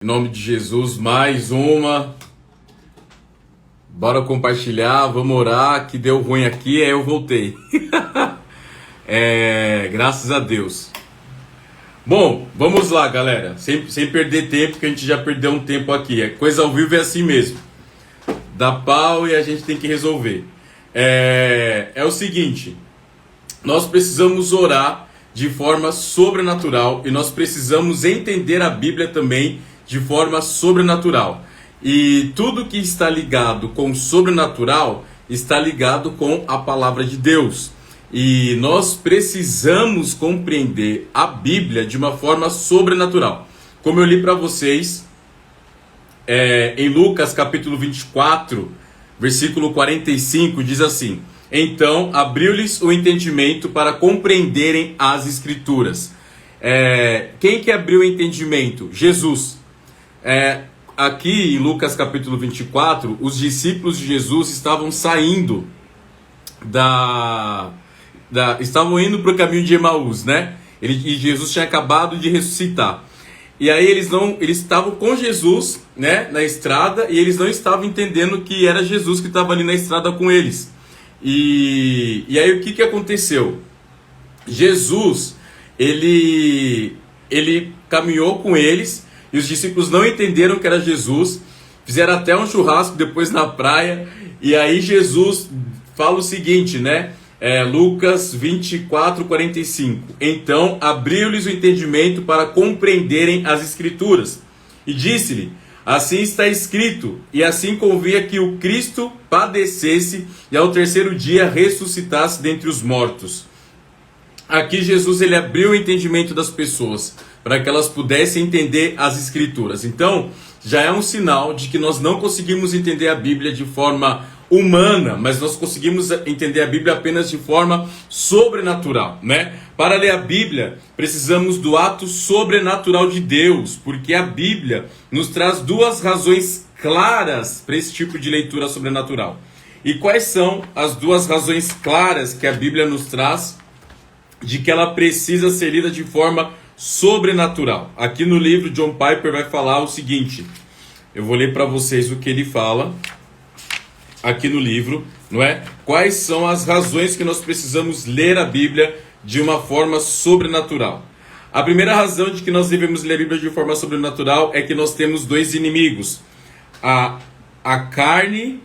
Em nome de Jesus, mais uma. Bora compartilhar, vamos orar, que deu ruim aqui, aí eu voltei. Graças a Deus. Bom, vamos lá, galera. Sem perder tempo, que a gente já perdeu um tempo aqui. Coisa ao vivo é assim mesmo. Dá pau e a gente tem que resolver. É o seguinte, nós precisamos orar de forma sobrenatural e nós precisamos entender a Bíblia também de forma sobrenatural. E tudo que está ligado com o sobrenatural está ligado com a palavra de Deus. E nós precisamos compreender a Bíblia de uma forma sobrenatural. Como eu li para vocês em Lucas capítulo 24, versículo 45, diz assim: então abriu-lhes o entendimento para compreenderem as Escrituras. Quem que abriu o entendimento? Jesus. Aqui em Lucas capítulo 24, os discípulos de Jesus estavam saindo estavam indo para o caminho de Emaús, né? E Jesus tinha acabado de ressuscitar. E aí eles estavam com Jesus, né, na estrada, e eles não estavam entendendo que era Jesus que estava ali na estrada com eles. E aí o que aconteceu? Jesus, ele caminhou com eles, e os discípulos não entenderam que era Jesus, fizeram até um churrasco depois na praia, e aí Jesus fala o seguinte, né? Lucas 24, 45. Então abriu-lhes o entendimento para compreenderem as Escrituras, e disse-lhe: assim está escrito, e assim convinha que o Cristo padecesse e ao terceiro dia ressuscitasse dentre os mortos. Aqui Jesus ele abriu o entendimento das pessoas para que elas pudessem entender as Escrituras. Então já é um sinal de que nós não conseguimos entender a Bíblia de forma humana, mas nós conseguimos entender a Bíblia apenas de forma sobrenatural, né? Para ler a Bíblia, precisamos do ato sobrenatural de Deus, porque a Bíblia nos traz duas razões claras para esse tipo de leitura sobrenatural. E quais são as duas razões claras que a Bíblia nos traz de que ela precisa ser lida de forma sobrenatural? Aqui no livro, John Piper vai falar o seguinte, eu vou ler para vocês o que ele fala aqui no livro, não é? Quais são as razões que nós precisamos ler a Bíblia de uma forma sobrenatural? A primeira razão de que nós devemos ler a Bíblia de forma sobrenatural é que nós temos dois inimigos, a carne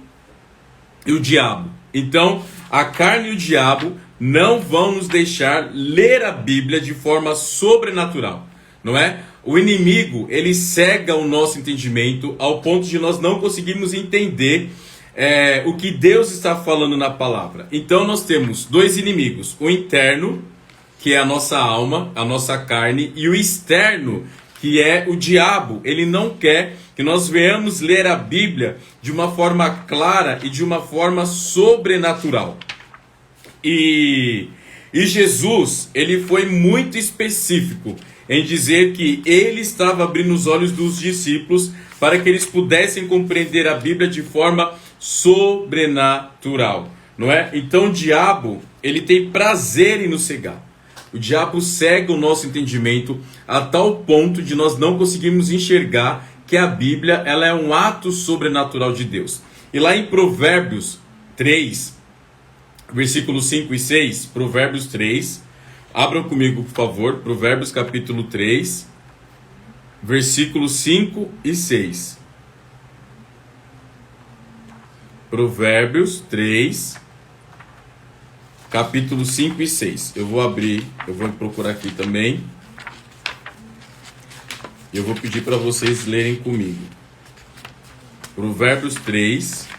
e o diabo. Então, a carne e o diabo não vão nos deixar ler a Bíblia de forma sobrenatural, não é? O inimigo, ele cega o nosso entendimento ao ponto de nós não conseguirmos entender o que Deus está falando na palavra. Então nós temos dois inimigos, o interno, que é a nossa alma, a nossa carne, e o externo, que é o diabo. Ele não quer que nós venhamos ler a Bíblia de uma forma clara e de uma forma sobrenatural. E Jesus, ele foi muito específico em dizer que ele estava abrindo os olhos dos discípulos para que eles pudessem compreender a Bíblia de forma sobrenatural, não é? Então o diabo, ele tem prazer em nos cegar. O diabo cega o nosso entendimento a tal ponto de nós não conseguirmos enxergar que a Bíblia, ela é um ato sobrenatural de Deus. E lá em Provérbios 3, versículos 5 e 6, Provérbios 3, abram comigo, por favor, Provérbios capítulo 3, versículos 5 e 6. Provérbios 3, capítulo 5 e 6. Eu vou abrir, eu vou procurar aqui também. E eu vou pedir para vocês lerem comigo. Provérbios 3.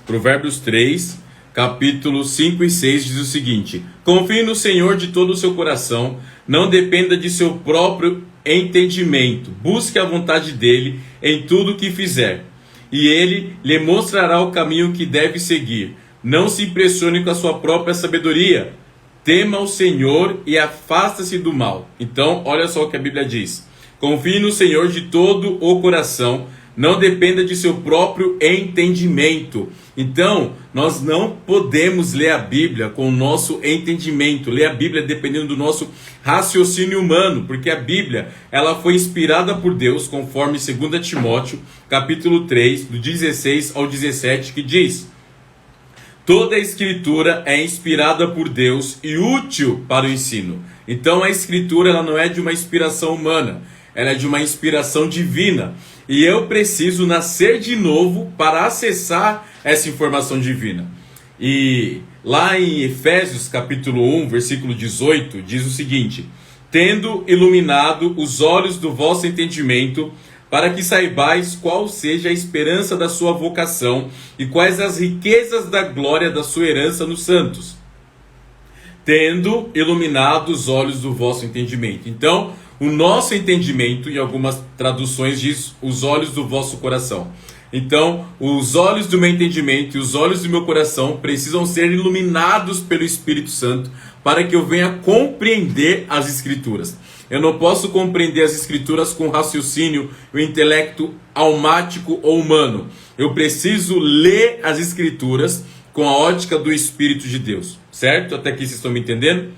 Provérbios 3, capítulo 5 e 6 diz o seguinte: confie no Senhor de todo o seu coração, não dependa de seu próprio entendimento, busque a vontade dele em tudo o que fizer, e ele lhe mostrará o caminho que deve seguir. Não se impressione com a sua própria sabedoria, tema o Senhor e afasta-se do mal. Então, olha só o que a Bíblia diz: confie no Senhor de todo o coração, não dependa de seu próprio entendimento. Então, nós não podemos ler a Bíblia com o nosso entendimento, ler a Bíblia dependendo do nosso raciocínio humano, porque a Bíblia, ela foi inspirada por Deus, conforme 2 Timóteo, capítulo 3, do 16 ao 17, que diz: toda a Escritura é inspirada por Deus e útil para o ensino. Então a Escritura, ela não é de uma inspiração humana, ela é de uma inspiração divina. E eu preciso nascer de novo para acessar essa informação divina. E lá em Efésios capítulo 1, versículo 18, diz o seguinte: tendo iluminado os olhos do vosso entendimento, para que saibais qual seja a esperança da sua vocação e quais as riquezas da glória da sua herança nos santos. Tendo iluminado os olhos do vosso entendimento. Então, o nosso entendimento, em algumas traduções diz, os olhos do vosso coração. Então, os olhos do meu entendimento e os olhos do meu coração precisam ser iluminados pelo Espírito Santo para que eu venha compreender as Escrituras. Eu não posso compreender as Escrituras com raciocínio, o intelecto almático ou humano. Eu preciso ler as Escrituras com a ótica do Espírito de Deus. Certo? Até aqui vocês estão me entendendo?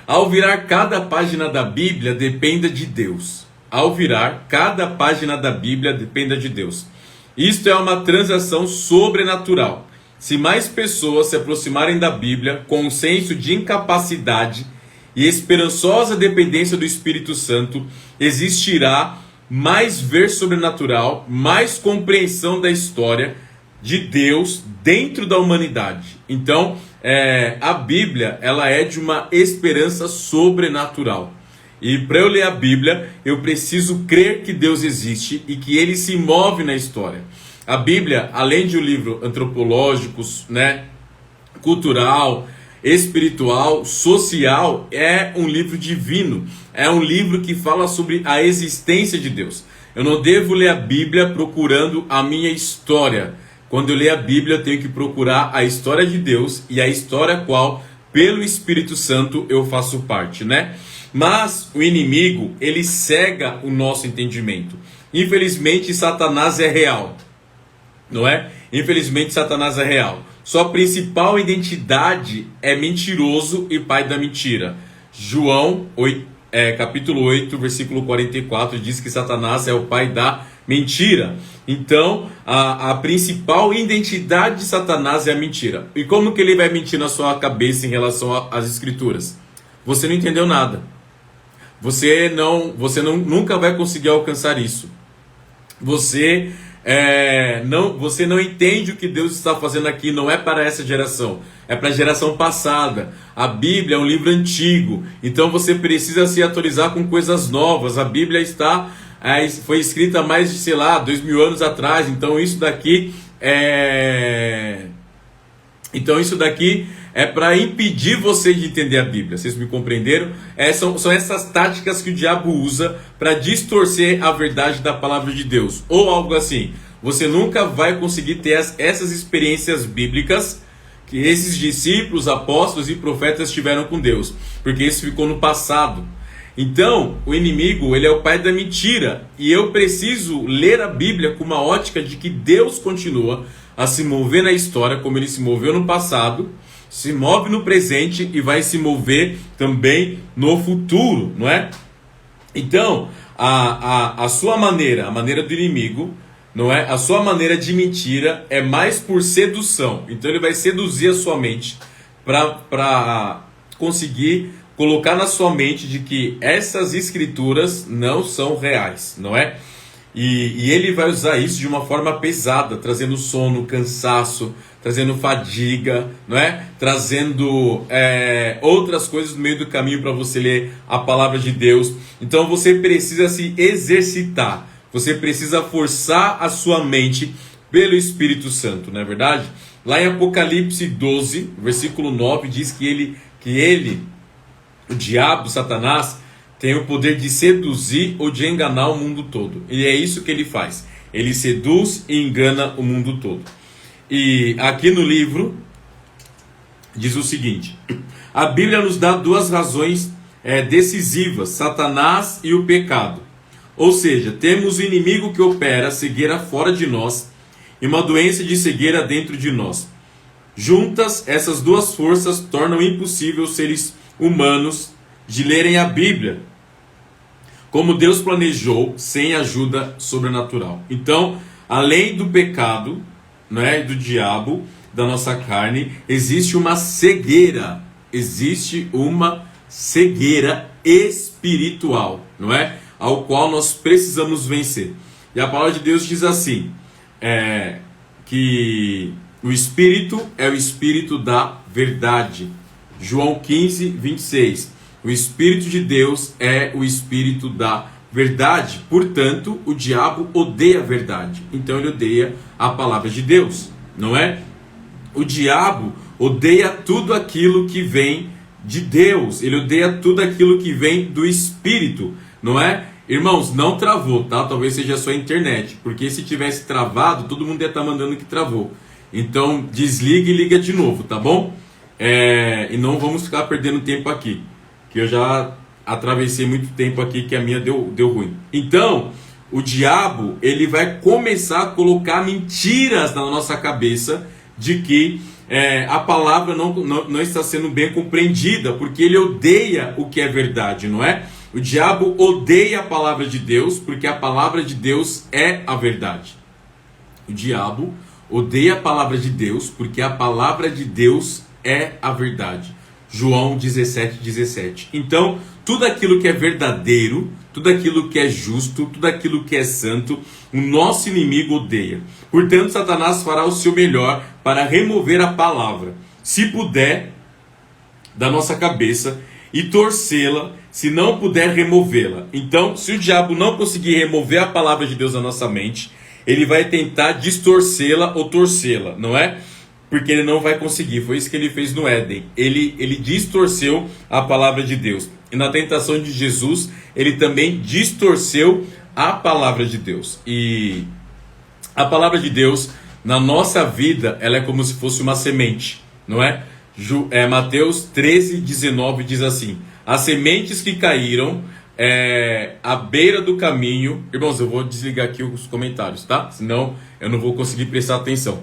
Ao virar cada página da Bíblia, dependa de Deus. Ao virar cada página da Bíblia, dependa de Deus. Isto é uma transação sobrenatural. Se mais pessoas se aproximarem da Bíblia com um senso de incapacidade e esperançosa dependência do Espírito Santo, existirá mais ver sobrenatural, mais compreensão da história de Deus dentro da humanidade. Então, a Bíblia, ela é de uma esperança sobrenatural. E para eu ler a Bíblia, eu preciso crer que Deus existe e que Ele se move na história. A Bíblia, além de um livro antropológico, cultural, espiritual, social, é um livro divino. É um livro que fala sobre a existência de Deus. Eu não devo ler a Bíblia procurando a minha história. Quando eu ler a Bíblia, eu tenho que procurar a história de Deus e a história qual, pelo Espírito Santo, eu faço parte, né? Mas o inimigo, ele cega o nosso entendimento. Infelizmente, Satanás é real, não é? Infelizmente, Satanás é real. Sua principal identidade é mentiroso e pai da mentira. João capítulo 8, versículo 44, diz que Satanás é o pai da mentira. Então, a principal identidade de Satanás é a mentira. E como que ele vai mentir na sua cabeça em relação às Escrituras? Você não entendeu nada. Você nunca vai conseguir alcançar isso. Você não entende o que Deus está fazendo aqui. Não é para essa geração, é para a geração passada. A Bíblia é um livro antigo, então você precisa se atualizar com coisas novas. A Bíblia foi escrita há mais de, 2000 anos atrás. Então isso daqui é para impedir você de entender a Bíblia. Vocês me compreenderam? São essas táticas que o diabo usa para distorcer a verdade da palavra de Deus. Ou algo assim. Você nunca vai conseguir ter essas experiências bíblicas que esses discípulos, apóstolos e profetas tiveram com Deus. Porque isso ficou no passado. Então, o inimigo, ele é o pai da mentira. E eu preciso ler a Bíblia com uma ótica de que Deus continua a se mover na história como ele se moveu no passado, se move no presente e vai se mover também no futuro, não é? Então, a sua maneira, a maneira do inimigo, não é? A sua maneira de mentira é mais por sedução. Então ele vai seduzir a sua mente para conseguir colocar na sua mente de que essas escrituras não são reais, não é? E ele vai usar isso de uma forma pesada, trazendo sono, cansaço, trazendo fadiga, não é? Trazendo outras coisas no meio do caminho para você ler a palavra de Deus. Então você precisa se exercitar, você precisa forçar a sua mente pelo Espírito Santo, não é verdade? Lá em Apocalipse 12, versículo 9, diz que ele, o diabo, Satanás, tem o poder de seduzir ou de enganar o mundo todo. E é isso que ele faz. Ele seduz e engana o mundo todo. E aqui no livro diz o seguinte: a Bíblia nos dá duas razões decisivas: Satanás e o pecado. Ou seja, temos o inimigo que opera cegueira fora de nós e uma doença de cegueira dentro de nós. Juntas, essas duas forças tornam impossível os seres humanos de lerem a Bíblia como Deus planejou, sem ajuda sobrenatural. Então, além do pecado, né, do diabo, da nossa carne, existe uma cegueira espiritual, não é? Ao qual nós precisamos vencer. E a palavra de Deus diz assim, que o Espírito é o Espírito da verdade. João 15, 26. O Espírito de Deus é o Espírito da verdade. Portanto, o diabo odeia a verdade. Então ele odeia a palavra de Deus, não é? O diabo odeia tudo aquilo que vem de Deus. Ele odeia tudo aquilo que vem do Espírito, não é? Irmãos, não travou, tá? Talvez seja a sua internet, porque se tivesse travado, todo mundo ia estar mandando que travou. Então, desliga e liga de novo, tá bom? E não vamos ficar perdendo tempo aqui, que eu já atravessei muito tempo aqui que a minha deu ruim. Então, o diabo, ele vai começar a colocar mentiras na nossa cabeça de que a palavra não está sendo bem compreendida, porque ele odeia o que é verdade, não é? O diabo odeia a palavra de Deus, porque a palavra de Deus é a verdade. O diabo odeia a palavra de Deus, porque a palavra de Deus é a verdade. João 17, 17. Então, tudo aquilo que é verdadeiro, tudo aquilo que é justo, tudo aquilo que é santo, o nosso inimigo odeia. Portanto, Satanás fará o seu melhor para remover a palavra, se puder, da nossa cabeça, e torcê-la, se não puder removê-la. Então, se o diabo não conseguir remover a palavra de Deus da nossa mente, ele vai tentar distorcê-la ou torcê-la, não é? Porque ele não vai conseguir. Foi isso que ele fez no Éden. Ele distorceu a palavra de Deus. E na tentação de Jesus, ele também distorceu a palavra de Deus. E a palavra de Deus, na nossa vida, ela é como se fosse uma semente, não é? Mateus 13, 19 diz assim: as sementes que caíram à beira do caminho... Irmãos, eu vou desligar aqui os comentários, tá? Senão eu não vou conseguir prestar atenção.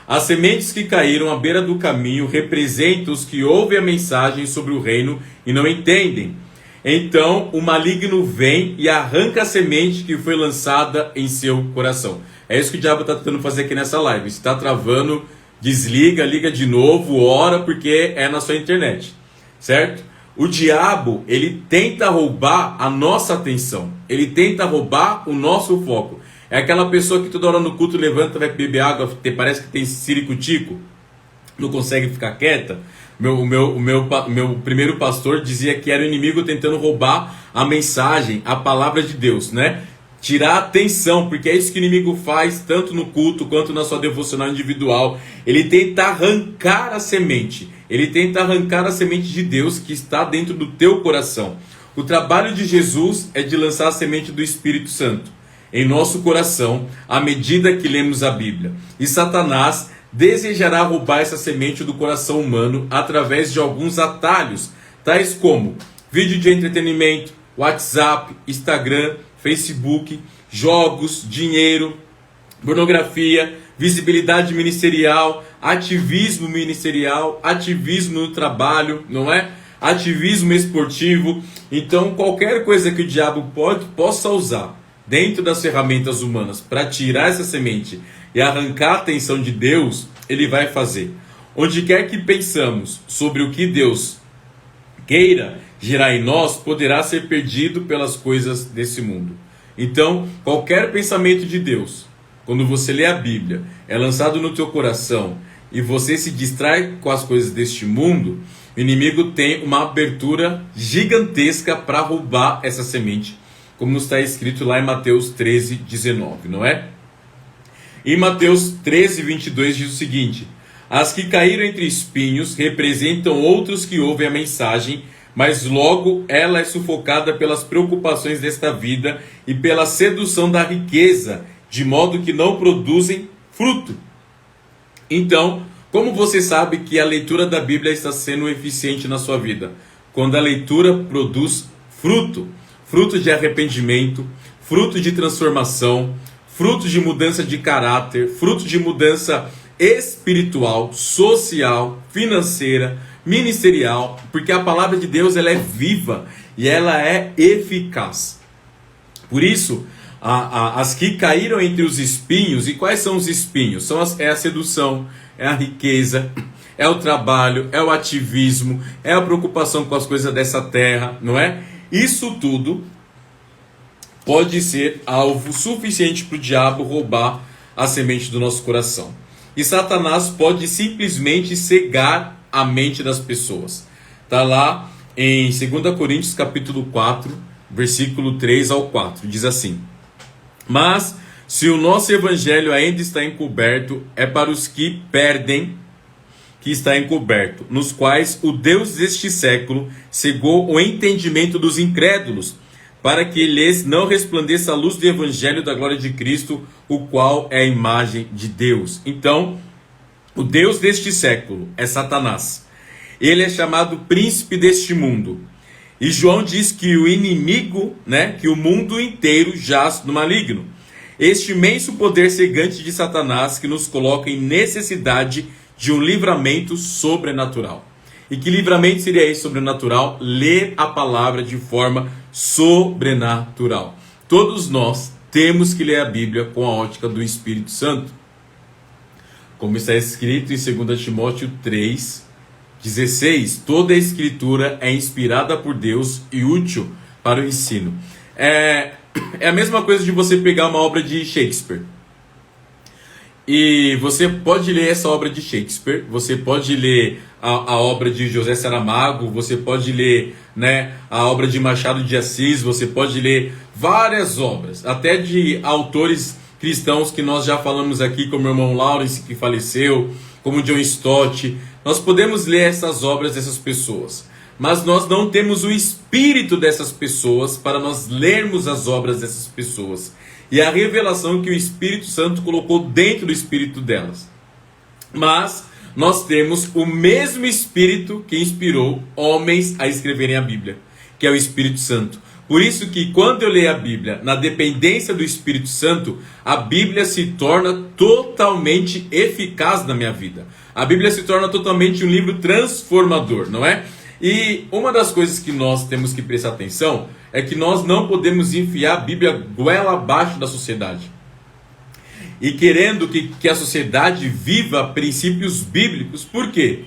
As sementes que caíram à beira do caminho representam os que ouvem a mensagem sobre o reino e não entendem. Então o maligno vem e arranca a semente que foi lançada em seu coração. É isso que o diabo está tentando fazer aqui nessa live. Se está travando, desliga, liga de novo, ora, porque é na sua internet, certo? O diabo, ele tenta roubar a nossa atenção, ele tenta roubar o nosso foco. É aquela pessoa que toda hora no culto levanta, vai beber água, parece que tem ciricutico, não consegue ficar quieta. Meu primeiro pastor dizia que era o inimigo tentando roubar a mensagem, a palavra de Deus, né? Tirar a atenção, porque é isso que o inimigo faz, tanto no culto quanto na sua devocional individual. Ele tenta arrancar a semente, ele tenta arrancar a semente de Deus que está dentro do teu coração. O trabalho de Jesus é de lançar a semente do Espírito Santo em nosso coração, à medida que lemos a Bíblia. E Satanás desejará roubar essa semente do coração humano através de alguns atalhos, tais como vídeo de entretenimento, WhatsApp, Instagram, Facebook, jogos, dinheiro, pornografia, visibilidade ministerial, ativismo no trabalho, não é? Ativismo esportivo. Então, qualquer coisa que o diabo possa usar dentro das ferramentas humanas para tirar essa semente e arrancar a atenção de Deus, ele vai fazer. Onde quer que pensamos sobre o que Deus queira gerar em nós, poderá ser perdido pelas coisas desse mundo. Então, qualquer pensamento de Deus, quando você lê a Bíblia, é lançado no teu coração e você se distrai com as coisas deste mundo, o inimigo tem uma abertura gigantesca para roubar essa semente, como está escrito lá em Mateus 13, 19, não é? Em Mateus 13, 22 diz o seguinte: as que caíram entre espinhos representam outros que ouvem a mensagem, mas logo ela é sufocada pelas preocupações desta vida e pela sedução da riqueza, de modo que não produzem fruto. Então, como você sabe que a leitura da Bíblia está sendo eficiente na sua vida? Quando a leitura produz fruto. fruto de arrependimento, fruto de transformação, fruto de mudança de caráter, fruto de mudança espiritual, social, financeira, ministerial, porque a palavra de Deus ela é viva e ela é eficaz. Por isso, as que caíram entre os espinhos, e quais são os espinhos? É a sedução, é a riqueza, é o trabalho, é o ativismo, é a preocupação com as coisas dessa terra, não é? Isso tudo pode ser alvo suficiente para o diabo roubar a semente do nosso coração. E Satanás pode simplesmente cegar a mente das pessoas. Está lá em 2 Coríntios capítulo 4, versículo 3 ao 4. Diz assim: mas se o nosso evangelho ainda está encoberto, é para os que perdem que está encoberto, nos quais o Deus deste século cegou o entendimento dos incrédulos, para que lhes não resplandeça a luz do evangelho da glória de Cristo, o qual é a imagem de Deus. Então, o Deus deste século é Satanás. Ele é chamado príncipe deste mundo. E João diz que o inimigo, que o mundo inteiro jaz no maligno. Este imenso poder cegante de Satanás que nos coloca em necessidade de um livramento sobrenatural. E que livramento seria esse sobrenatural? Ler a palavra de forma sobrenatural. Todos nós temos que ler a Bíblia com a ótica do Espírito Santo. Como está escrito em 2 Timóteo 3:16, toda a escritura é inspirada por Deus e útil para o ensino. É a mesma coisa de você pegar uma obra de Shakespeare. E você pode ler essa obra de Shakespeare, você pode ler a obra de José Saramago, você pode ler a obra de Machado de Assis, você pode ler várias obras, até de autores cristãos que nós já falamos aqui, como o irmão Lawrence, que faleceu, como John Stott. Nós podemos ler essas obras dessas pessoas, mas nós não temos o espírito dessas pessoas para nós lermos as obras dessas pessoas e a revelação que o Espírito Santo colocou dentro do espírito delas. Mas nós temos o mesmo Espírito que inspirou homens a escreverem a Bíblia, que é o Espírito Santo. Por isso que quando eu leio a Bíblia na dependência do Espírito Santo, a Bíblia se torna totalmente eficaz na minha vida. A Bíblia se torna totalmente um livro transformador, não é? E uma das coisas que nós temos que prestar atenção é que nós não podemos enfiar a Bíblia goela abaixo da sociedade. E querendo que a sociedade viva princípios bíblicos. Por quê?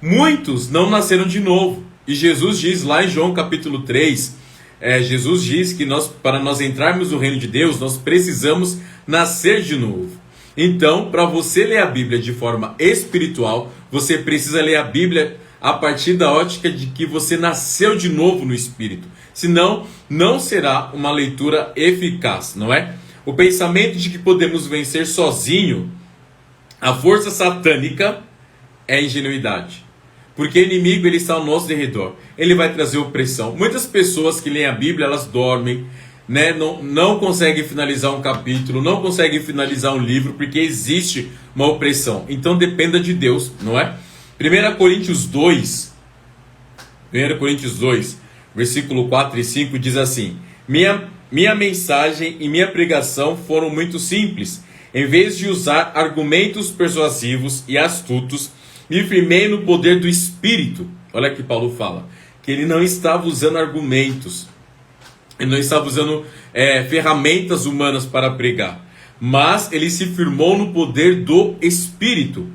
Muitos não nasceram de novo. E Jesus diz lá em João capítulo 3, Jesus diz que para nós entrarmos no reino de Deus, nós precisamos nascer de novo. Então, para você ler a Bíblia de forma espiritual, você precisa ler a Bíblia a partir da ótica de que você nasceu de novo no Espírito. Senão, não será uma leitura eficaz, não é? O pensamento de que podemos vencer sozinho a força satânica é ingenuidade. Porque o inimigo ele está ao nosso derredor. Ele vai trazer opressão. Muitas pessoas que leem a Bíblia, elas dormem, não conseguem finalizar um capítulo, não conseguem finalizar um livro, porque existe uma opressão. Então dependa de Deus, não é? 1 Coríntios 2, versículo 4 e 5 diz assim: Minha mensagem e minha pregação foram muito simples. Em vez de usar argumentos persuasivos e astutos, me firmei no poder do Espírito. Olha que Paulo fala, que ele não estava usando argumentos, ele não estava usando ferramentas humanas para pregar, mas ele se firmou no poder do Espírito.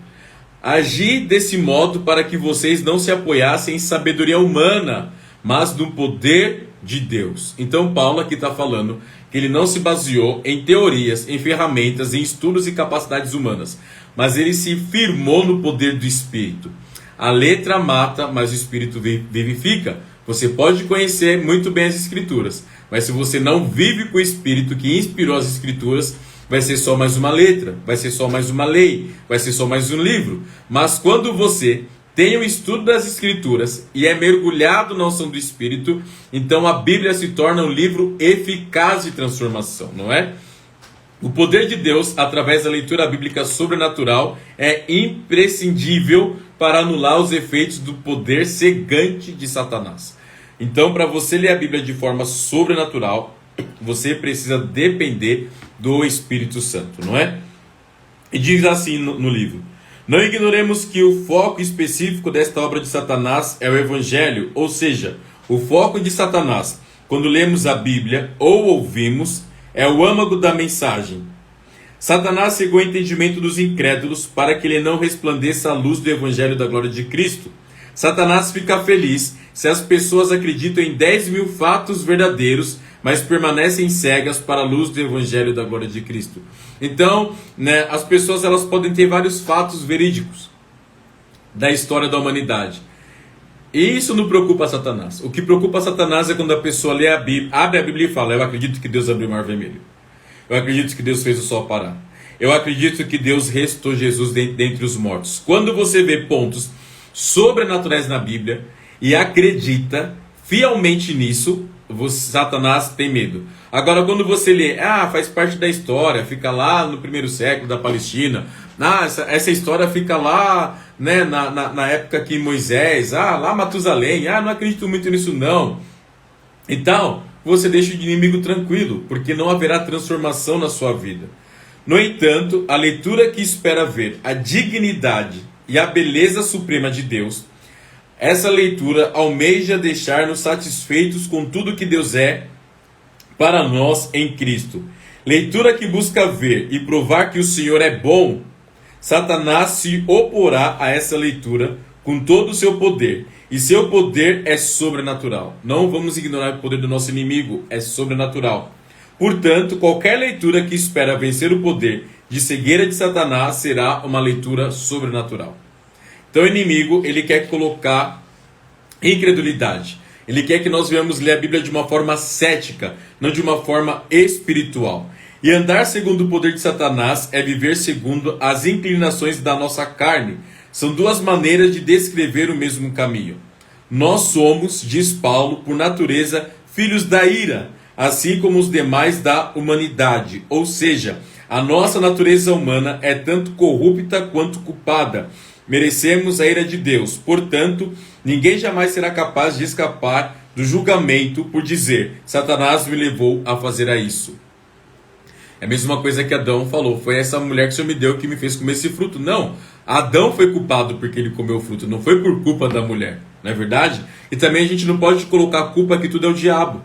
Agi desse modo para que vocês não se apoiassem em sabedoria humana, mas no poder de Deus. Então Paulo aqui está falando que ele não se baseou em teorias, em ferramentas, em estudos e capacidades humanas, mas ele se firmou no poder do Espírito. A letra mata, mas o Espírito vivifica. Você pode conhecer muito bem as Escrituras, mas se você não vive com o Espírito que inspirou as Escrituras, vai ser só mais uma letra, vai ser só mais uma lei, vai ser só mais um livro. Mas quando você tem o estudo das Escrituras e é mergulhado na unção do Espírito, então a Bíblia se torna um livro eficaz de transformação, não é? O poder de Deus, através da leitura bíblica sobrenatural, é imprescindível para anular os efeitos do poder cegante de Satanás. Então, para você ler a Bíblia de forma sobrenatural, você precisa depender do Espírito Santo, não é? E diz assim no livro: não ignoremos que o foco específico desta obra de Satanás é o Evangelho, ou seja, o foco de Satanás, quando lemos a Bíblia ou ouvimos, é o âmago da mensagem. Satanás cegou o entendimento dos incrédulos para que ele não resplandeça a luz do Evangelho da glória de Cristo. Satanás fica feliz se as pessoas acreditam em 10.000 fatos verdadeiros, mas permanecem cegas para a luz do Evangelho da glória de Cristo. Então, as pessoas elas podem ter vários fatos verídicos da história da humanidade. E isso não preocupa Satanás. O que preocupa Satanás é quando a pessoa lê a Bíblia, abre a Bíblia e fala: eu acredito que Deus abriu o mar vermelho. Eu acredito que Deus fez o sol parar. Eu acredito que Deus ressuscitou Jesus dentre os mortos. Quando você vê pontos sobrenaturais na Bíblia e acredita fielmente nisso, Satanás tem medo. Agora, quando você lê, faz parte da história, fica lá no primeiro século da Palestina, essa história fica lá, né, na época que Moisés, lá Matusalém, não acredito muito nisso não. Então, você deixa o inimigo tranquilo, porque não haverá transformação na sua vida. No entanto, a leitura que espera ver a dignidade e a beleza suprema de Deus, essa leitura almeja deixar-nos satisfeitos com tudo que Deus é para nós em Cristo. Leitura que busca ver e provar que o Senhor é bom. Satanás se oporá a essa leitura com todo o seu poder. E seu poder é sobrenatural. Não vamos ignorar o poder do nosso inimigo, é sobrenatural. Portanto, qualquer leitura que espera vencer o poder de cegueira de Satanás será uma leitura sobrenatural. Então o inimigo, ele quer colocar incredulidade. Ele quer que nós venhamos ler a Bíblia de uma forma cética, não de uma forma espiritual. E andar segundo o poder de Satanás é viver segundo as inclinações da nossa carne. São duas maneiras de descrever o mesmo caminho. Nós somos, diz Paulo, por natureza, filhos da ira, assim como os demais da humanidade. Ou seja, a nossa natureza humana é tanto corrupta quanto culpada. Merecemos a ira de Deus. Portanto, ninguém jamais será capaz de escapar do julgamento por dizer: Satanás me levou a fazer isso. É a mesma coisa que Adão falou: foi essa mulher que o Senhor me deu que me fez comer esse fruto. Não, Adão foi culpado porque ele comeu o fruto, não foi por culpa da mulher, não é verdade? E também a gente não pode colocar a culpa que tudo é o diabo,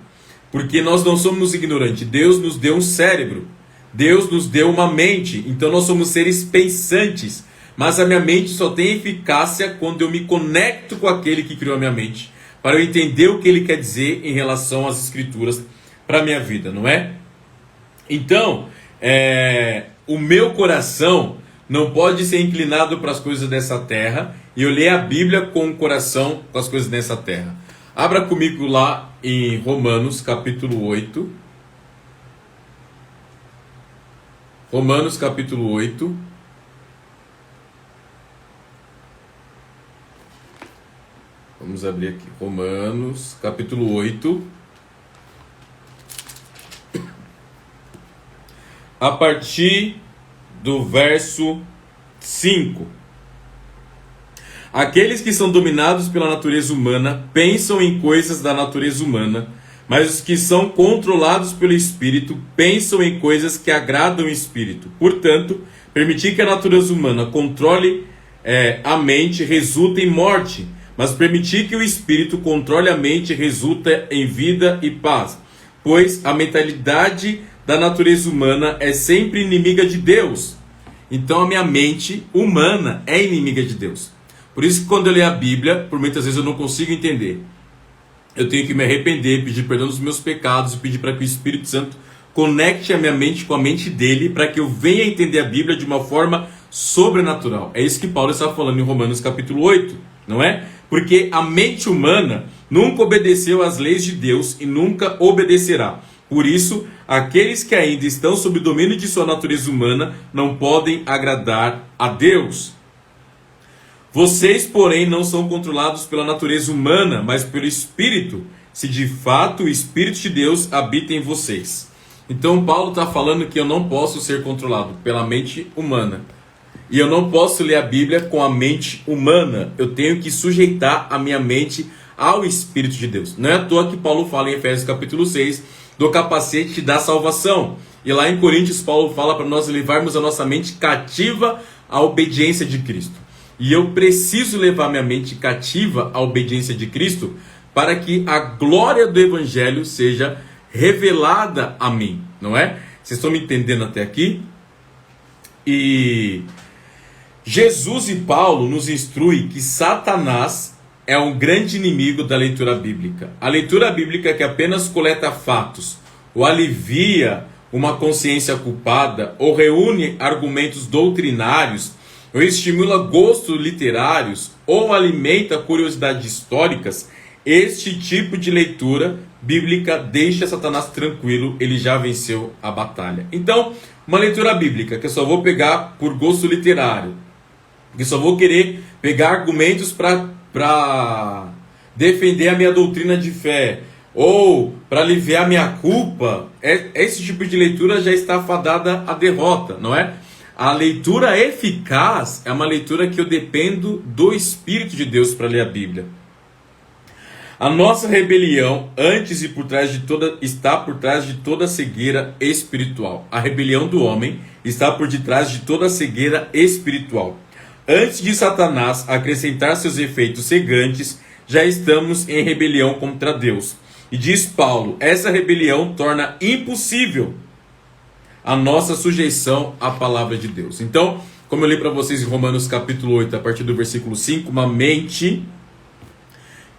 porque nós não somos ignorantes. Deus nos deu um cérebro, Deus nos deu uma mente, então nós somos seres pensantes. Mas a minha mente só tem eficácia quando eu me conecto com aquele que criou a minha mente, para eu entender o que ele quer dizer em relação às escrituras para a minha vida, não é? Então, o meu coração não pode ser inclinado para as coisas dessa terra, e eu leio a Bíblia com o coração com as coisas dessa terra. Abra comigo lá em Romanos capítulo 8. Romanos capítulo 8. Vamos abrir aqui, Romanos, capítulo 8. A partir do verso 5. Aqueles que são dominados pela natureza humana pensam em coisas da natureza humana, mas os que são controlados pelo Espírito pensam em coisas que agradam o Espírito. Portanto, permitir que a natureza humana controle a mente resulta em morte, mas permitir que o Espírito controle a mente resulta em vida e paz, pois a mentalidade da natureza humana é sempre inimiga de Deus. Então a minha mente humana é inimiga de Deus. Por isso que quando eu leio a Bíblia, por muitas vezes eu não consigo entender. Eu tenho que me arrepender, pedir perdão dos meus pecados, pedir para que o Espírito Santo conecte a minha mente com a mente dele, para que eu venha entender a Bíblia de uma forma sobrenatural. É isso que Paulo está falando em Romanos capítulo 8, não é? Porque a mente humana nunca obedeceu às leis de Deus e nunca obedecerá. Por isso, aqueles que ainda estão sob o domínio de sua natureza humana não podem agradar a Deus. Vocês, porém, não são controlados pela natureza humana, mas pelo Espírito, se de fato o Espírito de Deus habita em vocês. Então Paulo está falando que eu não posso ser controlado pela mente humana. E eu não posso ler a Bíblia com a mente humana. Eu tenho que sujeitar a minha mente ao Espírito de Deus. Não é à toa que Paulo fala em Efésios capítulo 6 do capacete da salvação. E lá em Coríntios Paulo fala para nós levarmos a nossa mente cativa à obediência de Cristo. E eu preciso levar minha mente cativa à obediência de Cristo para que a glória do Evangelho seja revelada a mim, não é? Vocês estão me entendendo até aqui? E Jesus e Paulo nos instruem que Satanás é um grande inimigo da leitura bíblica. A leitura bíblica que apenas coleta fatos, ou alivia uma consciência culpada, ou reúne argumentos doutrinários, ou estimula gostos literários, ou alimenta curiosidades históricas, este tipo de leitura bíblica deixa Satanás tranquilo, ele já venceu a batalha. Então, uma leitura bíblica que eu só vou pegar por gosto literário, que só vou querer pegar argumentos para defender a minha doutrina de fé, ou para aliviar minha culpa, esse tipo de leitura já está fadada à derrota, não é? A leitura eficaz é uma leitura que eu dependo do Espírito de Deus para ler a Bíblia. A nossa rebelião, antes e por trás de toda, está por trás de toda cegueira espiritual. A rebelião do homem está por detrás de toda cegueira espiritual. Antes de Satanás acrescentar seus efeitos cegantes, já estamos em rebelião contra Deus. E diz Paulo, essa rebelião torna impossível a nossa sujeição à palavra de Deus. Então, como eu li para vocês em Romanos capítulo 8, a partir do versículo 5, uma mente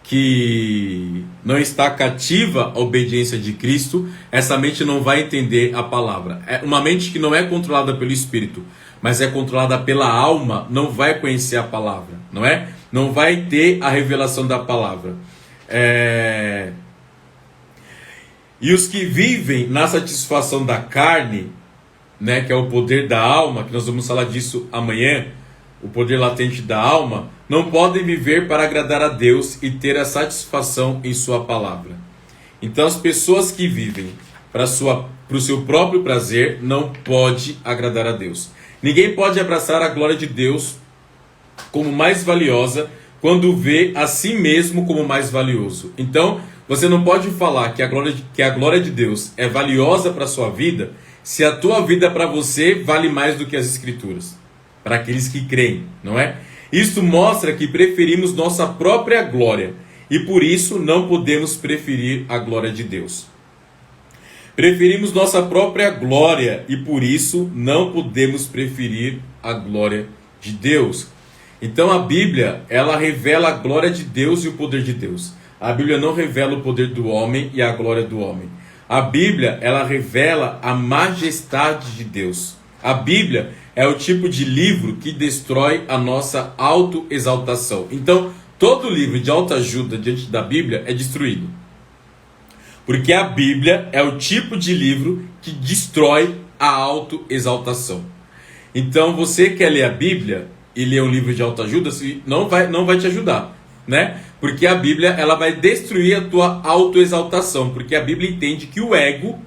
que não está cativa à obediência de Cristo, essa mente não vai entender a palavra. Uma mente que não é controlada pelo Espírito, mas é controlada pela alma, não vai conhecer a palavra, não é? Não vai ter a revelação da palavra. E os que vivem na satisfação da carne, né, que é o poder da alma, que nós vamos falar disso amanhã, o poder latente da alma, não podem viver para agradar a Deus e ter a satisfação em sua palavra. Então as pessoas que vivem para o seu próprio prazer não pode agradar a Deus. Ninguém pode abraçar a glória de Deus como mais valiosa quando vê a si mesmo como mais valioso. Então você não pode falar que a glória de Deus é valiosa para a sua vida se a tua vida para você vale mais do que as Escrituras. Para aqueles que creem, não é? Isto mostra que preferimos nossa própria glória e por isso não podemos preferir a glória de Deus. Preferimos nossa própria glória e por isso não podemos preferir a glória de Deus. Então a Bíblia, ela revela a glória de Deus e o poder de Deus. A Bíblia não revela o poder do homem e a glória do homem. A Bíblia, ela revela a majestade de Deus. A Bíblia é o tipo de livro que destrói a nossa autoexaltação. Então, todo livro de autoajuda diante da Bíblia é destruído. Porque a Bíblia é o tipo de livro que destrói a autoexaltação. Então, você quer ler a Bíblia e ler um livro de autoajuda, não vai te ajudar, né? Porque a Bíblia, ela vai destruir a tua autoexaltação. Porque a Bíblia entende que o ego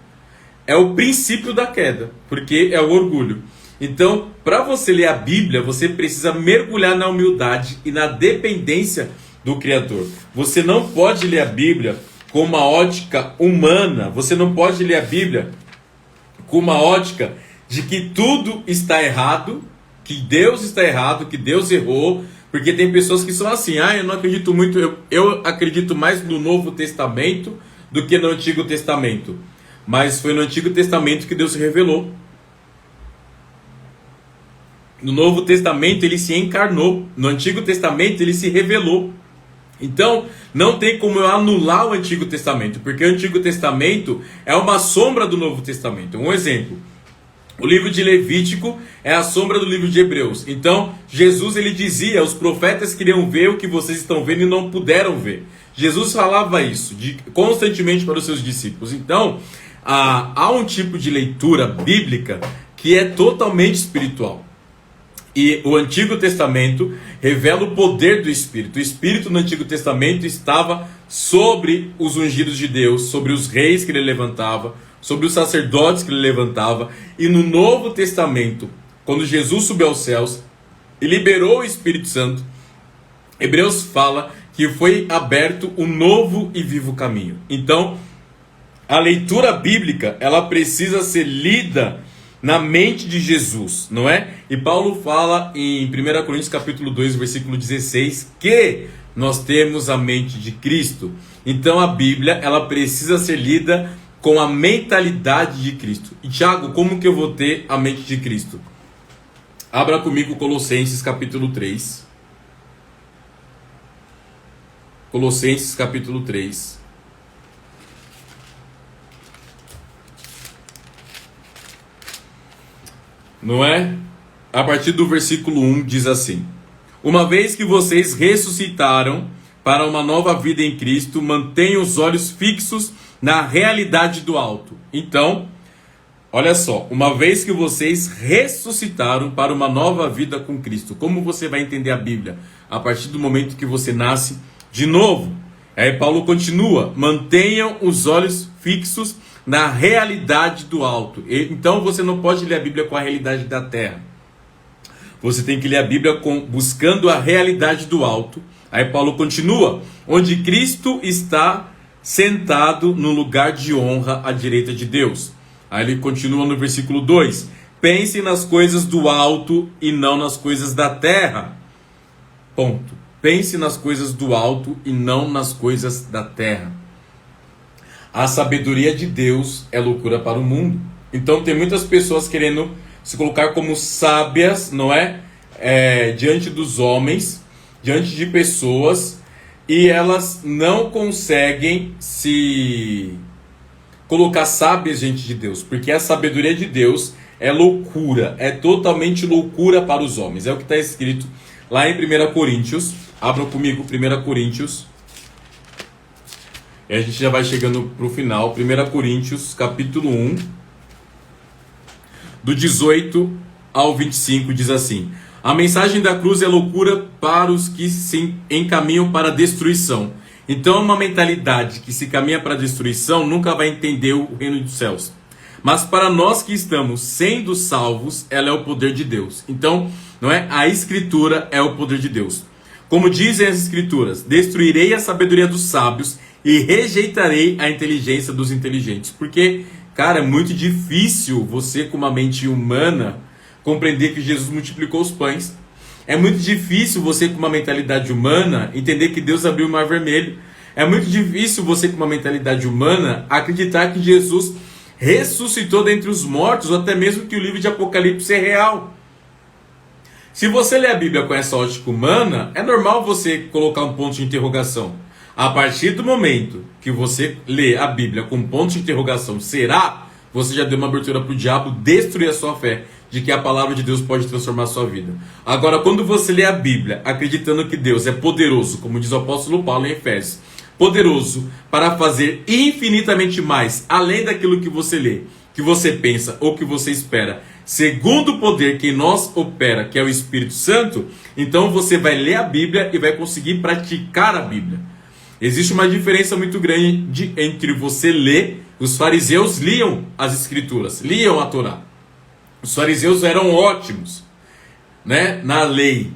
é o princípio da queda, porque é o orgulho. Então, para você ler a Bíblia, você precisa mergulhar na humildade e na dependência do Criador. Você não pode ler a Bíblia com uma ótica humana. Você não pode ler a Bíblia com uma ótica de que tudo está errado, que Deus está errado, que Deus errou. Porque tem pessoas que são assim, eu não acredito muito, eu acredito mais no Novo Testamento do que no Antigo Testamento. Mas foi no Antigo Testamento que Deus se revelou. No Novo Testamento ele se encarnou. No Antigo Testamento ele se revelou. Então não tem como eu anular o Antigo Testamento, porque o Antigo Testamento é uma sombra do Novo Testamento. Um exemplo: o livro de Levítico é a sombra do livro de Hebreus. Então Jesus, ele dizia, os profetas queriam ver o que vocês estão vendo e não puderam ver. Jesus falava isso constantemente para os seus discípulos. Então há um tipo de leitura bíblica que é totalmente espiritual. E o Antigo Testamento revela o poder do Espírito. O Espírito no Antigo Testamento estava sobre os ungidos de Deus, sobre os reis que ele levantava, sobre os sacerdotes que ele levantava. E no Novo Testamento, quando Jesus subiu aos céus e liberou o Espírito Santo, Hebreus fala que foi aberto um novo e vivo caminho. Então, a leitura bíblica, ela precisa ser lida na mente de Jesus, não é? E Paulo fala em 1 Coríntios capítulo 2, versículo 16, que nós temos a mente de Cristo. Então a Bíblia, ela precisa ser lida com a mentalidade de Cristo. E Tiago, como que eu vou ter a mente de Cristo? Abra comigo Colossenses capítulo 3. Colossenses capítulo 3. Não é? A partir do versículo 1 diz assim: uma vez que vocês ressuscitaram para uma nova vida em Cristo, mantenham os olhos fixos na realidade do alto. Então, olha só, uma vez que vocês ressuscitaram para uma nova vida com Cristo, como você vai entender a Bíblia? A partir do momento que você nasce de novo. Aí Paulo continua: mantenham os olhos fixos na realidade do alto. Então você não pode ler a Bíblia com a realidade da terra. Você tem que ler a Bíblia buscando a realidade do alto. Aí Paulo continua: onde Cristo está sentado no lugar de honra à direita de Deus. Aí ele continua no versículo 2: pense nas coisas do alto e não nas coisas da terra. Ponto. Pense nas coisas do alto e não nas coisas da terra. A sabedoria de Deus é loucura para o mundo. Então tem muitas pessoas querendo se colocar como sábias, não é? Diante dos homens, diante de pessoas, e elas não conseguem se colocar sábias diante de Deus, porque a sabedoria de Deus é loucura, é totalmente loucura para os homens. É o que está escrito lá em 1 Coríntios. Abram comigo 1 Coríntios. E a gente já vai chegando para o final. 1 Coríntios, capítulo 1, do 18 ao 25, diz assim: a mensagem da cruz é loucura para os que se encaminham para a destruição. Então, uma mentalidade que se caminha para a destruição nunca vai entender o reino dos céus. Mas para nós que estamos sendo salvos, ela é o poder de Deus. Então, não é? A Escritura é o poder de Deus. Como dizem as Escrituras: destruirei a sabedoria dos sábios e rejeitarei a inteligência dos inteligentes. Porque, cara, é muito difícil você, com uma mente humana, compreender que Jesus multiplicou os pães. É muito difícil você, com uma mentalidade humana, entender que Deus abriu o mar vermelho. É muito difícil você, com uma mentalidade humana, acreditar que Jesus ressuscitou dentre os mortos, ou até mesmo que o livro de Apocalipse é real. Se você lê a Bíblia com essa ótica humana, é normal você colocar um ponto de interrogação. A partir do momento que você lê a Bíblia com ponto de interrogação, será? Você já deu uma abertura para o diabo destruir a sua fé de que a palavra de Deus pode transformar a sua vida. Agora, quando você lê a Bíblia acreditando que Deus é poderoso, como diz o apóstolo Paulo em Efésios, poderoso para fazer infinitamente mais, além daquilo que você lê, que você pensa ou que você espera, segundo o poder que em nós opera, que é o Espírito Santo, então você vai ler a Bíblia e vai conseguir praticar a Bíblia. Existe uma diferença muito grande entre você ler. Os fariseus liam as Escrituras, liam a Torá. Os fariseus eram ótimos, né, na lei,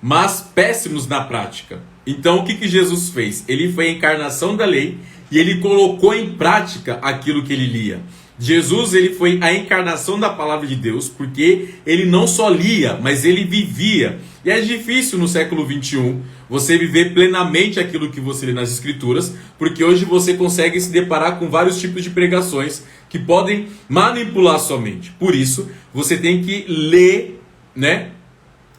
mas péssimos na prática. Então o que Jesus fez? Ele foi a encarnação da lei e ele colocou em prática aquilo que ele lia. Jesus, ele foi a encarnação da palavra de Deus, porque ele não só lia, mas ele vivia. E é difícil no século 21 você viver plenamente aquilo que você lê nas Escrituras, porque hoje você consegue se deparar com vários tipos de pregações que podem manipular sua mente. Por isso, você tem que ler, né,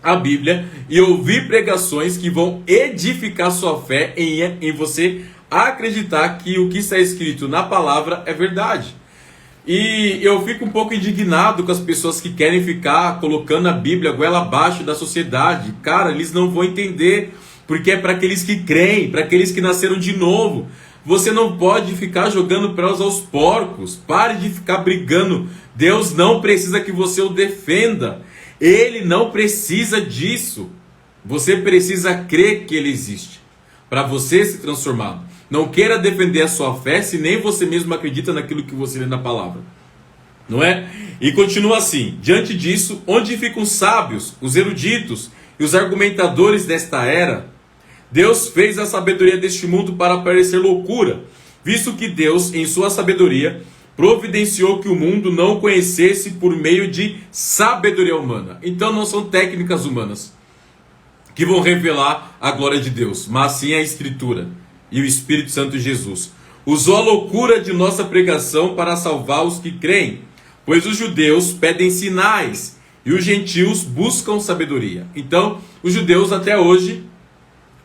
a Bíblia e ouvir pregações que vão edificar sua fé em você acreditar que o que está escrito na palavra é verdade. E eu fico um pouco indignado com as pessoas que querem ficar colocando a Bíblia goela abaixo da sociedade. Cara, eles não vão entender, porque é para aqueles que creem, para aqueles que nasceram de novo. Você não pode ficar jogando pelas aos porcos. Pare de ficar brigando. Deus não precisa que você o defenda. Ele não precisa disso. Você precisa crer que ele existe para você se transformar. Não queira defender a sua fé se nem você mesmo acredita naquilo que você lê na palavra. Não é? E continua assim: diante disso, onde ficam os sábios, os eruditos e os argumentadores desta era? Deus fez a sabedoria deste mundo para parecer loucura, visto que Deus, em sua sabedoria, providenciou que o mundo não o conhecesse por meio de sabedoria humana. Então não são técnicas humanas que vão revelar a glória de Deus, mas sim a Escritura e o Espírito Santo de Jesus. Usou a loucura de nossa pregação para salvar os que creem, pois os judeus pedem sinais e os gentios buscam sabedoria. Então, os judeus até hoje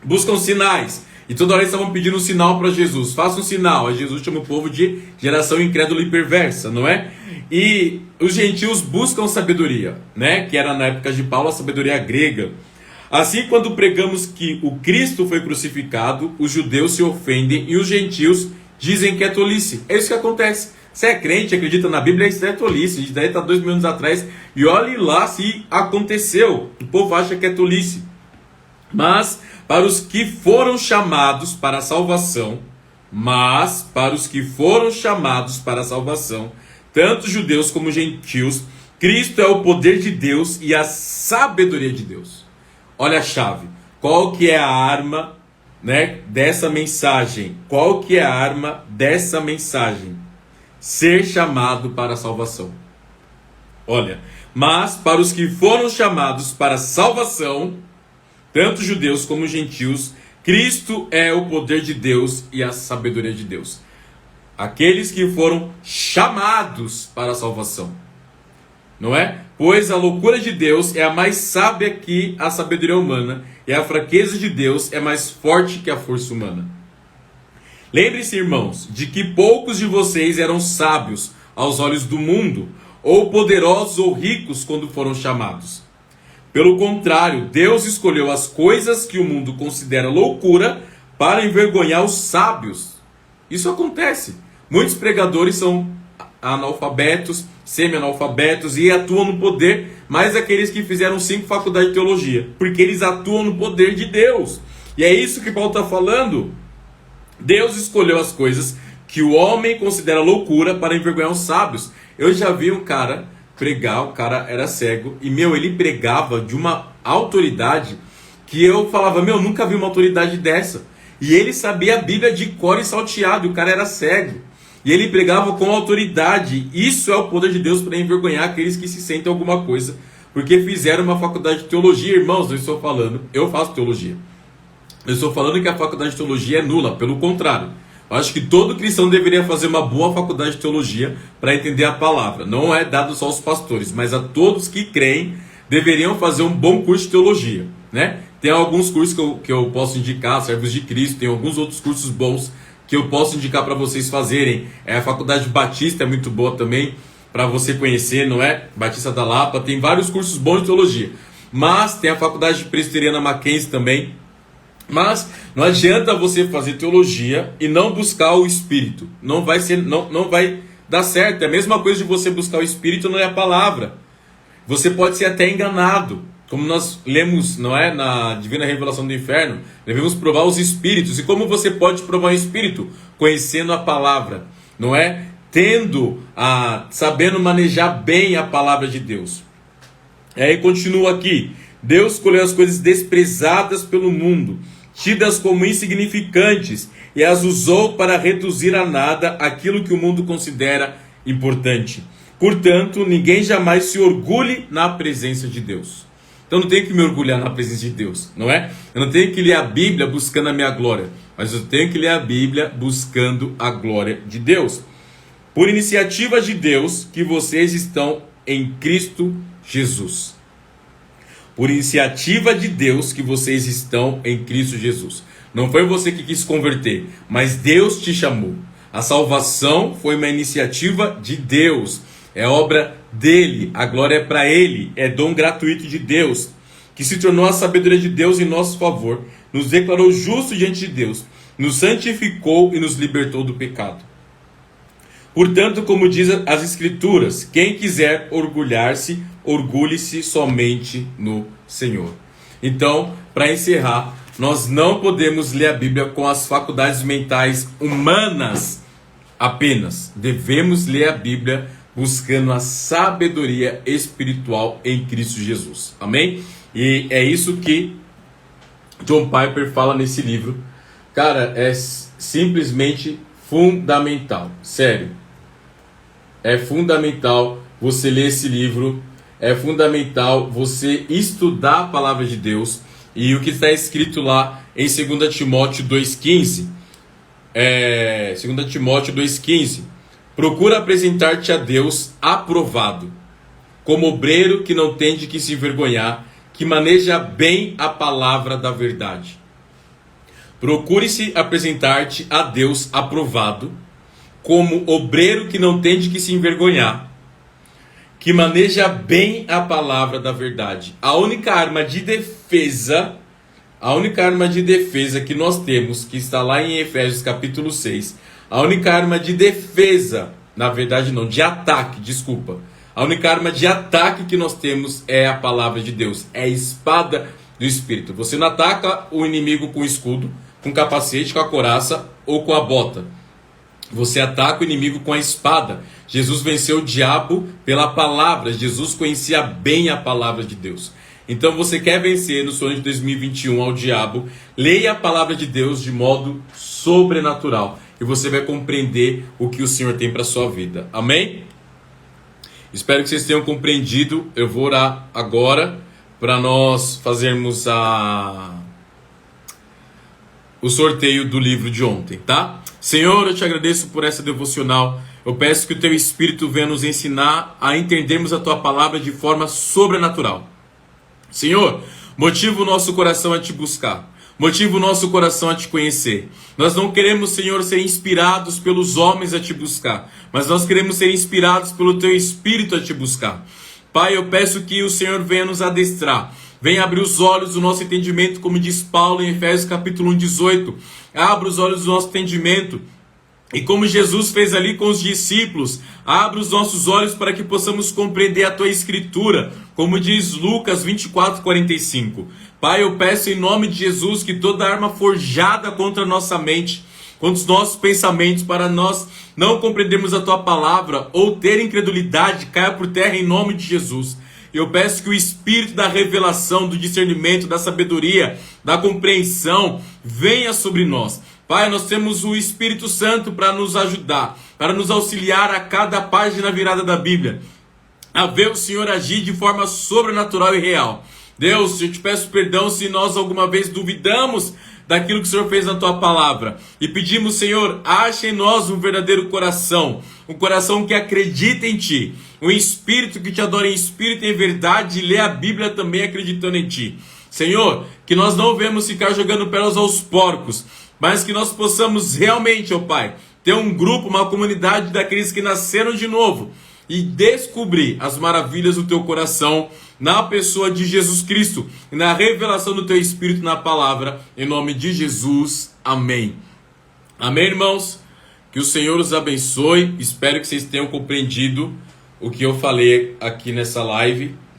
buscam sinais. E toda hora eles estavam pedindo um sinal para Jesus. Faça um sinal. Aí Jesus chama o povo de geração incrédula e perversa, não é? E os gentios buscam sabedoria, né? Que era na época de Paulo a sabedoria grega. Assim, quando pregamos que o Cristo foi crucificado, os judeus se ofendem e os gentios dizem que é tolice. É isso que acontece. Você é crente, acredita na Bíblia, isso é tolice. A gente daí está 2000 anos atrás e olhe lá se aconteceu. O povo acha que é tolice. Mas para os que foram chamados para a salvação, tanto judeus como gentios, Cristo é o poder de Deus e a sabedoria de Deus. Olha a chave. Qual que é a arma, né, dessa mensagem? Qual que é a arma dessa mensagem? Ser chamado para a salvação. Olha, mas para os que foram chamados para a salvação, tanto judeus como gentios, Cristo é o poder de Deus e a sabedoria de Deus. Aqueles que foram chamados para a salvação, não é? Pois a loucura de Deus é a mais sábia que a sabedoria humana, e a fraqueza de Deus é mais forte que a força humana. Lembre-se, irmãos, de que poucos de vocês eram sábios aos olhos do mundo, ou poderosos ou ricos quando foram chamados. Pelo contrário, Deus escolheu as coisas que o mundo considera loucura para envergonhar os sábios. Isso acontece. Muitos pregadores são analfabetos, semi-analfabetos e atuam no poder, mais aqueles que fizeram 5 faculdades de teologia, porque eles atuam no poder de Deus. E é isso que Paulo está falando. Deus escolheu as coisas que o homem considera loucura para envergonhar os sábios. Eu já vi um cara pregar, o cara era cego, e ele pregava de uma autoridade que eu falava, nunca vi uma autoridade dessa. E ele sabia a Bíblia de cor e salteado, e o cara era cego. E ele pregava com autoridade. Isso é o poder de Deus para envergonhar aqueles que se sentem alguma coisa, porque fizeram uma faculdade de teologia. Irmãos, eu estou falando, eu faço teologia. Eu estou falando que a faculdade de teologia é nula, pelo contrário. Eu acho que todo cristão deveria fazer uma boa faculdade de teologia para entender a palavra. Não é dado só aos pastores, mas a todos que creem deveriam fazer um bom curso de teologia, né? Tem alguns cursos que eu posso indicar, Servos de Cristo, tem alguns outros cursos bons que eu posso indicar para vocês fazerem. A Faculdade Batista é muito boa também, para você conhecer, não é? Batista da Lapa, tem vários cursos bons de teologia. Mas tem a Faculdade Presbiteriana Mackenzie também. Mas não adianta você fazer teologia e não buscar o Espírito. Não vai dar certo. É a mesma coisa de você buscar o Espírito, não é a palavra. Você pode ser até enganado. Como nós lemos, não é, na Divina Revelação do Inferno, devemos provar os Espíritos. E como você pode provar o Espírito? Conhecendo a palavra, não é? Sabendo manejar bem a palavra de Deus. E aí continua aqui. Deus escolheu as coisas desprezadas pelo mundo, tidas como insignificantes, e as usou para reduzir a nada aquilo que o mundo considera importante. Portanto, ninguém jamais se orgulhe na presença de Deus. Então eu não tenho que me orgulhar na presença de Deus, não é? Eu não tenho que ler a Bíblia buscando a minha glória, mas eu tenho que ler a Bíblia buscando a glória de Deus. Por iniciativa de Deus que vocês estão em Cristo Jesus. Por iniciativa de Deus que vocês estão em Cristo Jesus. Não foi você que quis converter, mas Deus te chamou. A salvação foi uma iniciativa de Deus. É obra dele, a glória é para ele, é dom gratuito de Deus, que se tornou a sabedoria de Deus em nosso favor, nos declarou justos diante de Deus, nos santificou e nos libertou do pecado. Portanto, como diz as Escrituras, quem quiser orgulhar-se, orgulhe-se somente no Senhor. Então, para encerrar, nós não podemos ler a Bíblia com as faculdades mentais humanas apenas. Devemos ler a Bíblia buscando a sabedoria espiritual em Cristo Jesus. Amém? E é isso que John Piper fala nesse livro. Cara, é simplesmente fundamental, sério. É fundamental você ler esse livro, é fundamental você estudar a palavra de Deus. E o que está escrito lá em 2 Timóteo 2,15, 2 Timóteo 2,15, procura apresentar-te a Deus aprovado, como obreiro que não tem de que se envergonhar, que maneja bem a palavra da verdade. Procure-se apresentar-te a Deus aprovado, como obreiro que não tem de que se envergonhar, que maneja bem a palavra da verdade. A única arma de defesa que nós temos, que está lá em Efésios capítulo 6, a única arma de defesa, na verdade não, de ataque, desculpa. A única arma de ataque que nós temos é a palavra de Deus, é a espada do Espírito. Você não ataca o inimigo com escudo, com capacete, com a couraça ou com a bota. Você ataca o inimigo com a espada. Jesus venceu o diabo pela palavra. Jesus conhecia bem a palavra de Deus. Então você quer vencer no ano de 2021 ao diabo, leia a palavra de Deus de modo sobrenatural. E você vai compreender o que o Senhor tem para a sua vida. Amém? Espero que vocês tenham compreendido. Eu vou orar agora para nós fazermos o sorteio do livro de ontem, tá? Senhor, eu te agradeço por essa devocional. Eu peço que o teu Espírito venha nos ensinar a entendermos a tua palavra de forma sobrenatural. Senhor, motiva o nosso coração a te buscar. Motiva o nosso coração a te conhecer. Nós não queremos, Senhor, ser inspirados pelos homens a te buscar, mas nós queremos ser inspirados pelo teu Espírito a te buscar. Pai, eu peço que o Senhor venha nos adestrar. Venha abrir os olhos do nosso entendimento, como diz Paulo em Efésios capítulo 1, 18. Abra os olhos do nosso entendimento. E como Jesus fez ali com os discípulos, abra os nossos olhos para que possamos compreender a tua escritura, como diz Lucas 24, 45. Pai, eu peço em nome de Jesus que toda arma forjada contra a nossa mente, contra os nossos pensamentos, para nós não compreendermos a tua palavra ou ter incredulidade, caia por terra em nome de Jesus. Eu peço que o Espírito da revelação, do discernimento, da sabedoria, da compreensão venha sobre nós. Pai, nós temos o Espírito Santo para nos ajudar, para nos auxiliar a cada página virada da Bíblia, a ver o Senhor agir de forma sobrenatural e real. Deus, eu te peço perdão se nós alguma vez duvidamos daquilo que o Senhor fez na tua palavra. E pedimos, Senhor, ache em nós um verdadeiro coração, um coração que acredita em ti, um espírito que te adora em espírito e em verdade, e lê a Bíblia também acreditando em ti. Senhor, que nós não venhamos ficar jogando pérolas aos porcos, mas que nós possamos realmente, ó Pai, ter um grupo, uma comunidade daqueles que nasceram de novo e descobrir as maravilhas do teu coração na pessoa de Jesus Cristo e na revelação do teu Espírito na palavra, em nome de Jesus. Amém. Amém, irmãos? Que o Senhor os abençoe. Espero que vocês tenham compreendido o que eu falei aqui nessa live.